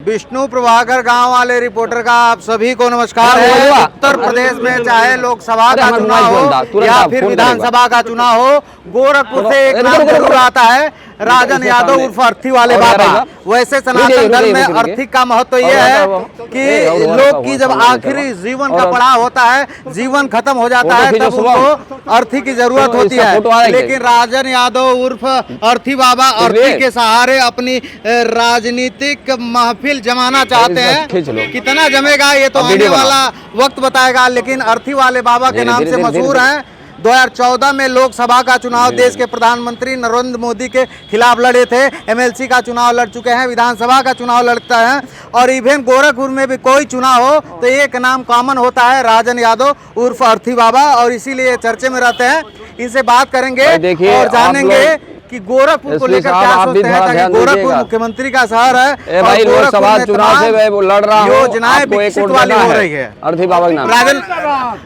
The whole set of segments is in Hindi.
विष्णु प्रभाकर गांव वाले रिपोर्टर का आप सभी को नमस्कार है। उत्तर प्रदेश में चाहे लोकसभा का चुनाव हो या फिर विधानसभा का चुनाव हो, गोरखपुर से एक नाम जरूर आता है, राजन यादव उर्फ अर्थी वाले बाबा। वैसे सनातन धर्म में अर्थी का महत्व यह है कि लोग की जब आखिरी जीवन का पड़ाव होता है, जीवन खत्म हो जाता है, तब उनको अर्थी की जरूरत होती है। लेकिन राजन यादव उर्फ अर्थी बाबा अर्थी के सहारे अपनी राजनीतिक महफिल जमाना चाहते हैं। कितना जमेगा ये तो आने वाला वक्त बताएगा, लेकिन अर्थी वाले बाबा के नाम से मशहूर हैं। 2014 में लोकसभा का चुनाव देश के प्रधानमंत्री नरेंद्र मोदी के खिलाफ लड़े थे, एमएलसी का चुनाव लड़ चुके हैं, विधानसभा का चुनाव लड़ता है, और इवन गोरखपुर में भी कोई चुनाव हो तो एक नाम कॉमन होता है, राजन यादव उर्फ अर्थी बाबा, और इसीलिए चर्चे में रहते हैं। इनसे बात करेंगे और जानेंगे कि गोरखपुर को लेकर क्या सोचते हैं, ताकि गोरखपुर मुख्यमंत्री का शहर है भाई, लोकसभा चुनाव से वो लड़ रहा है, योजनाएं विकसित वाली हो रही है। अर्थी बाबा के नाम। राजन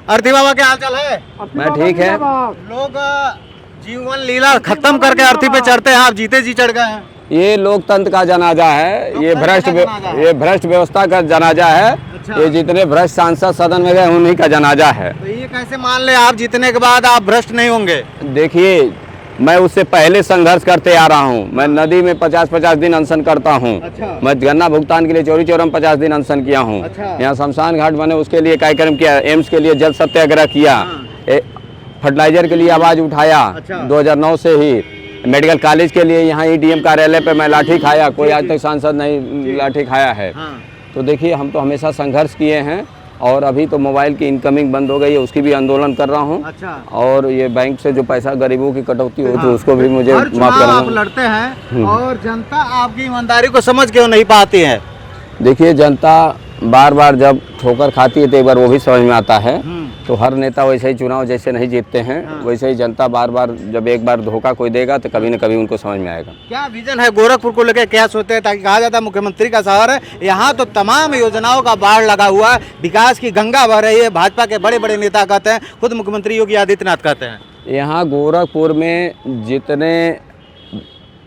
अर्थी बाबा क्या हाल चाल है? मैं ठीक है। लोग जीवन लीला खत्म करके अर्थी पे चढ़ते हैं, आप जीते जी चढ़ गए हैं। ये लोकतंत्र का जनाजा है, ये भ्रष्ट व्यवस्था का जनाजा है। अच्छा। ये जितने भ्रष्ट सांसद सदन में गए उन्हीं का जनाजा है। तो ये कैसे मान ले आप जीतने के बाद आप भ्रष्ट नहीं होंगे? देखिए, मैं उससे पहले संघर्ष करते आ रहा हूँ। मैं नदी में 50-50 दिन अनशन करता हूँ। अच्छा। मैं गन्ना भुगतान के लिए चौरी चौरा में 50 दिन अनशन किया हूँ। अच्छा। यहाँ शमशान घाट बने उसके लिए कार्यक्रम किया, एम्स के लिए जल सत्याग्रह किया। हाँ। फर्टिलाइजर के लिए आवाज उठाया। अच्छा। 2009 से ही मेडिकल कॉलेज के लिए यहाँ ईडीएम कार्यालय पे मैं लाठी खाया, कोई आज तक सांसद नहीं लाठी खाया है। हाँ। तो देखिए, हम तो हमेशा संघर्ष किए हैं, और अभी तो मोबाइल की इनकमिंग बंद हो गई है, उसकी भी आंदोलन कर रहा हूँ। अच्छा। और ये बैंक से जो पैसा गरीबों की कटौती होती है उसको भी मुझे माफ करना। आप लड़ते हैं और जनता आपकी ईमानदारी को समझ क्यों नहीं पाती है? देखिए, जनता बार बार जब ठोकर खाती है तो एक बार वो भी समझ में आता है। तो हर नेता वैसे ही चुनाव जैसे नहीं जीतते हैं। हाँ। वैसे ही जनता बार बार जब एक बार धोखा कोई देगा तो कभी न कभी उनको समझ में आएगा। क्या विजन है गोरखपुर को लेकर, क्या सोचते हैं? ताकि कहा जाता है मुख्यमंत्री का शहर है, यहाँ तो तमाम योजनाओं का बाढ़ लगा हुआ है, विकास की गंगा बह रही है। भाजपा के बड़े बड़े नेता कहते हैं, खुद मुख्यमंत्री योगी आदित्यनाथ कहते हैं, यहाँ गोरखपुर में जितने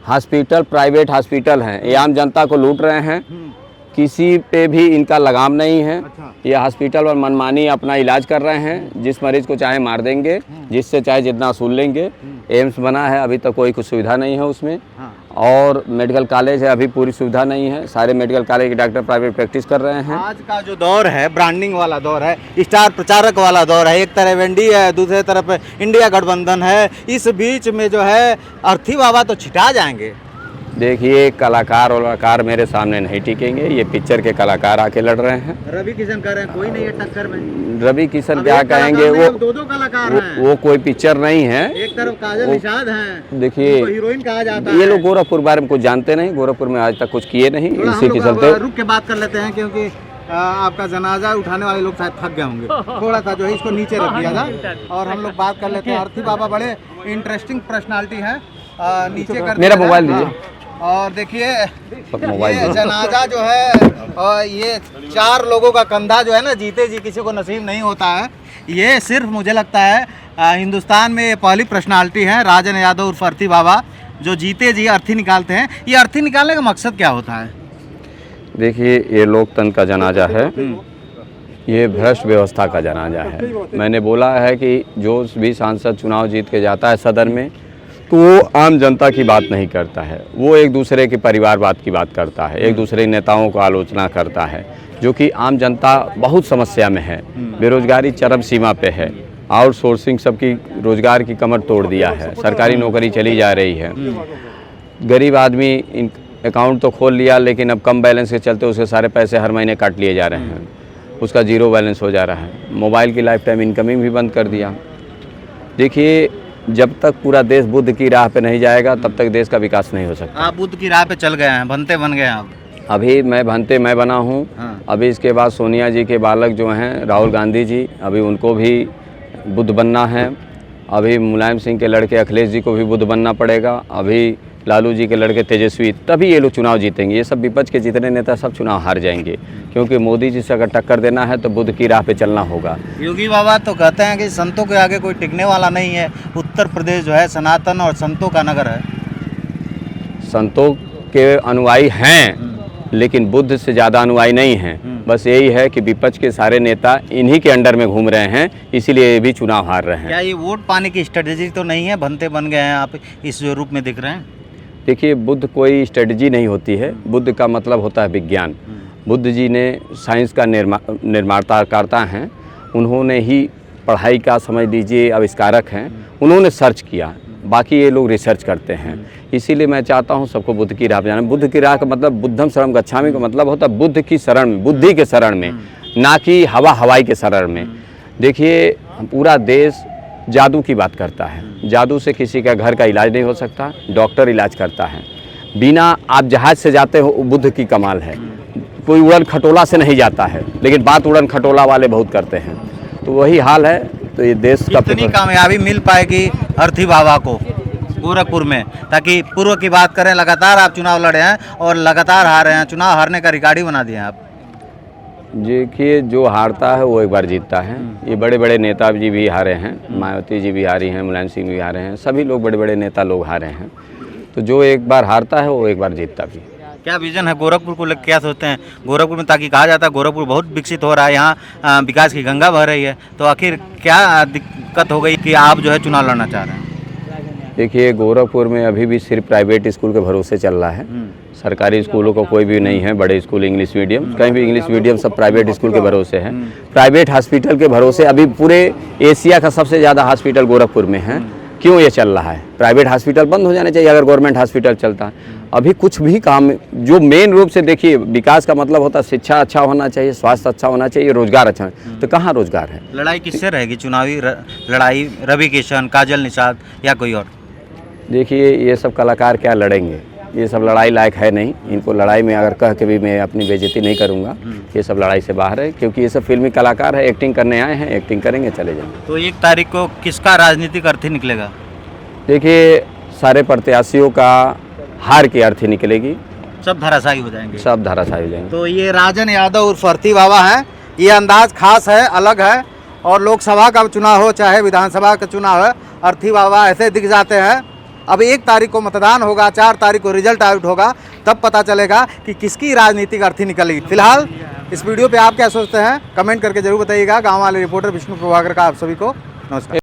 हॉस्पिटल, प्राइवेट हॉस्पिटल हैं, ये आम जनता को लूट रहे हैं। किसी पे भी इनका लगाम नहीं है। अच्छा। ये हॉस्पिटल और मनमानी अपना इलाज कर रहे हैं, जिस मरीज को चाहे मार देंगे, जिससे चाहे जितना वसूल लेंगे। एम्स बना है, अभी तक कोई कुछ सुविधा नहीं है उसमें। हाँ। और मेडिकल कॉलेज है, अभी पूरी सुविधा नहीं है। सारे मेडिकल कॉलेज के डॉक्टर प्राइवेट प्रैक्टिस कर रहे हैं। आज का जो दौर है, ब्रांडिंग वाला दौर है, स्टार प्रचारक वाला दौर है। एक तरफ एनडीए है, दूसरी तरफ इंडिया गठबंधन है। इस बीच में जो है अर्थी बाबा तो छिटा जाएंगे। देखिए, कलाकार और कलाकार मेरे सामने नहीं टिकेंगे, ये पिक्चर के कलाकार आके लड़ रहे हैं। रवि किशन कह रहे हैं कोई नहीं है टक्कर में। रवि किशन क्या कहेंगे, वो दो कलाकार हैं। वो कोई पिक्चर नहीं है। एक तरफ काजल निषाद हैं, देखिए हीरोइन कहा जाता है। ये लोग गोरखपुर बारे में कुछ जानते नहीं, गोरखपुर में आज तक कुछ किए नहीं, इसी के चलते रुक के बात कर लेते हैं, क्योंकि आपका जनाजा उठाने वाले लोग शायद थक गए होंगे, थोड़ा सा जो है इसको नीचे रख दिया था, और हम लोग बात कर लेते हैं। अर्थी बाबा बड़े इंटरेस्टिंग पर्सनालिटी है, नीचे कर मेरा मोबाइल दीजिए। और देखिए, ये जनाजा जो है, और ये 4 लोगों का कंधा जो है ना, जीते जी किसी को नसीब नहीं होता है। ये सिर्फ मुझे लगता है हिंदुस्तान में ये पहली पर्सनालिटी है, राजन यादव उर्फ अर्थी बाबा, जो जीते जी अर्थी निकालते हैं। ये अर्थी निकालने का मकसद क्या होता है? देखिए, ये लोकतंत्र का जनाजा है, ये भ्रष्ट व्यवस्था का जनाजा है। मैंने बोला है कि जो भी सांसद चुनाव जीत के जाता है सदन में, तो वो आम जनता की बात नहीं करता है, वो एक दूसरे के परिवारवाद की बात करता है, एक दूसरे नेताओं को आलोचना करता है, जो कि आम जनता बहुत समस्या में है। बेरोजगारी चरम सीमा पे है, आउटसोर्सिंग सबकी रोजगार की कमर तोड़ दिया है, सरकारी नौकरी चली जा रही है। गरीब आदमी अकाउंट तो खोल लिया, लेकिन अब कम बैलेंस के चलते उसके सारे पैसे हर महीने काट लिए जा रहे हैं, उसका जीरो बैलेंस हो जा रहा है। मोबाइल की लाइफ टाइम इनकमिंग भी बंद कर दिया। देखिए, जब तक पूरा देश बुद्ध की राह पे नहीं जाएगा तब तक देश का विकास नहीं हो सकता। आप बुद्ध की राह पे चल गए हैं, भंते बन गए हैं आप। अभी मैं बना हूँ। हाँ। अभी इसके बाद सोनिया जी के बालक जो हैं राहुल गांधी जी, अभी उनको भी बुद्ध बनना है। अभी मुलायम सिंह के लड़के अखिलेश जी को भी बुद्ध बनना पड़ेगा। अभी लालू जी के लड़के तेजस्वी, तभी ये लोग चुनाव जीतेंगे। ये सब विपक्ष के जितने नेता सब चुनाव हार जाएंगे, क्योंकि मोदी जी से अगर टक्कर देना है तो बुद्ध की राह पे चलना होगा। योगी बाबा तो कहते हैं कि संतों के आगे कोई टिकने वाला नहीं है। उत्तर प्रदेश जो है सनातन और संतों का नगर है। संतों के अनुयायी हैं, लेकिन बुद्ध से ज़्यादा अनुयायी नहीं हैं। बस यही है कि विपक्ष के सारे नेता इन्हीं के अंडर में घूम रहे हैं, इसीलिए ये भी चुनाव हार रहे हैं। क्या ये वोट पाने की स्ट्रेटेजी तो नहीं है, भंते बन गए हैं आप इस रूप में दिख रहे हैं? देखिए, बुद्ध कोई स्ट्रेटजी नहीं होती है, बुद्ध का मतलब होता है विज्ञान। बुद्ध जी ने साइंस का निर्माता हैं, उन्होंने ही पढ़ाई का समझ लीजिए आविष्कारक हैं, उन्होंने सर्च किया, बाकी ये लोग रिसर्च करते हैं। इसीलिए मैं चाहता हूँ सबको बुद्ध की राह पे जाना। बुद्ध की राह का मतलब बुद्धम शरणम गच्छामि का मतलब होता है बुद्ध की शरण में, बुद्धि के शरण में, ना कि हवाई के शरण में। देखिए, पूरा देश जादू की बात करता है, जादू से किसी का घर का इलाज नहीं हो सकता, डॉक्टर इलाज करता है। बिना आप जहाज से जाते हो बुद्ध की कमाल है, कोई उड़न खटोला से नहीं जाता है, लेकिन बात उड़न खटोला वाले बहुत करते हैं। तो वही हाल है। तो ये देश का कितनी कामयाबी मिल पाएगी अर्थी बाबा को गोरखपुर में? ताकि पूर्व की बात करें, लगातार आप चुनाव लड़े हैं और लगातार हारे हैं, चुनाव हारने का रिकॉर्ड ही बना दिए हैं आप। देखिए, जो हारता है वो एक बार जीतता है। ये बड़े बड़े नेता जी भी हारे हैं, मायावती जी भी हारी हैं, मुलायम सिंह भी हारे हैं, सभी लोग बड़े बड़े नेता लोग हारे हैं। तो जो एक बार हारता है वो एक बार जीतता भी। क्या विजन है गोरखपुर को लेकर, क्या सोचते हैं गोरखपुर में? ताकि कहा जाता है गोरखपुर बहुत विकसित हो रहा है, यहाँ विकास की गंगा बह रही है, तो आखिर क्या दिक्कत हो गई कि आप जो है चुनाव लड़ना चाह रहे हैं? देखिए, गोरखपुर में अभी भी सिर्फ प्राइवेट स्कूल के भरोसे चल रहा है, सरकारी स्कूलों को कोई भी नहीं है। बड़े स्कूल इंग्लिश मीडियम, कहीं भी इंग्लिश मीडियम, सब प्राइवेट स्कूल के भरोसे है। प्राइवेट हॉस्पिटल के भरोसे अभी पूरे एशिया का सबसे ज़्यादा हॉस्पिटल गोरखपुर में है। क्यों ये चल रहा है? प्राइवेट हॉस्पिटल बंद हो जाने चाहिए अगर गवर्नमेंट हॉस्पिटल चलता है। अभी कुछ भी काम, जो मेन रूप से देखिए, विकास का मतलब होता है शिक्षा अच्छा होना चाहिए, स्वास्थ्य अच्छा होना चाहिए, रोजगार अच्छा, तो कहाँ रोजगार है? लड़ाई किससे रहेगी चुनावी लड़ाई? रवि किशन, काजल निषाद या कोई और? देखिए, ये सब कलाकार क्या लड़ेंगे, ये सब लड़ाई लायक है नहीं। इनको लड़ाई में अगर कह के भी मैं अपनी बेइज्जती नहीं करूँगा, ये सब लड़ाई से बाहर है, क्योंकि ये सब फिल्मी कलाकार है, एक्टिंग करने आए हैं, एक्टिंग करेंगे, चले जाएंगे। तो 1 तारीख को किसका राजनीतिक अर्थी निकलेगा? देखिए, सारे प्रत्याशियों का हार की अर्थी निकलेगी, सब धराशायी हो जाएंगे, सब धराशायी हो जाएंगे। तो ये राजन यादव उर्फ अर्थी बाबा हैं, ये अंदाज खास है, अलग है। और लोकसभा का चुनाव हो चाहे विधानसभा का चुनाव है, अर्थी बाबा ऐसे दिख जाते हैं। अब 1 तारीख को मतदान होगा, 4 तारीख को रिजल्ट आउट होगा, तब पता चलेगा कि किसकी राजनीतिक अर्थी निकलेगी। फिलहाल इस वीडियो पे आप क्या सोचते हैं, कमेंट करके जरूर बताइएगा। गाँव वाले रिपोर्टर विष्णु प्रभाकर का आप सभी को नमस्कार।